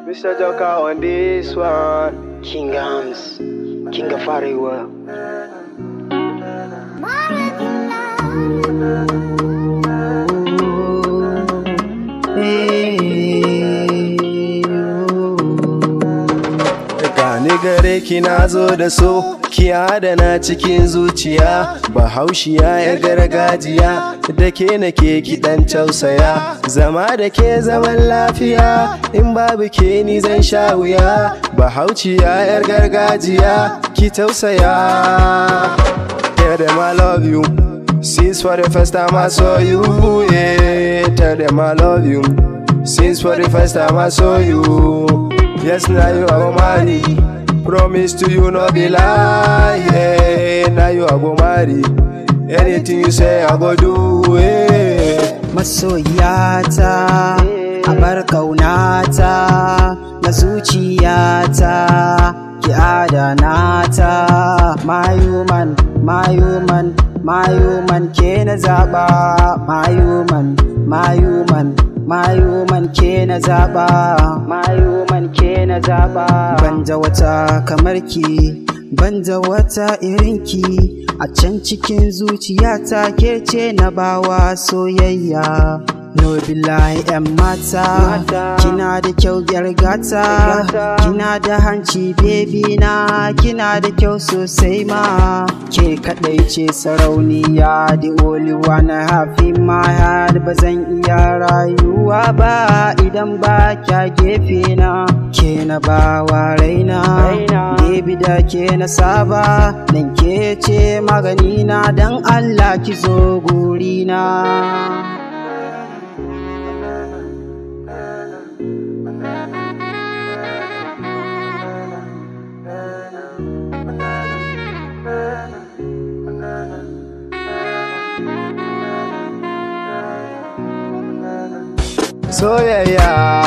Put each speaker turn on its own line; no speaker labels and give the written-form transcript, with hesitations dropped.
Mr. Joker on this one.
King Arms, King of Arewa.
Gani gare ki na zo da so, ki adana cikin zuciya. Bahaushiya ya gargajiya, da ke nake ki dan tausaya. Zama da ke zaman lafiya, in babu ke ni zan sha wuya. Bahauciya yar gargajiya, ki tausaya. Tell them I love you, since for the first time I saw you. Yeah, tell them I love you, since for the first time I saw you. Yes, now you are marry. Promise to you, no be lie. Yeah, now you are go marry. Anything you say, I go do. Yeah.
Masoyata, abar kaunata, na zuciyata, ki adana ta. My woman, my woman, my woman, ke na zaba. My woman, my woman, my woman, ke na zaba. My woman, ke na zaba. Banda wata kamar ki, banda wata irin ki. A can cikin zuciyata ke ce na bawa soyayya. No billahi yan mata, kina da kyau gyargata, kina da hanci baby na, kina da kyau sosai ma. Ke kadai ce sarauniya, the only one I have in my heart. Bazan iya rayuwa ba idan ba kya gefe na. Ke na bawa raina, baby da ke na saba. Nan ke ce magani na, dan Allah ki zo gurina.
Soyayya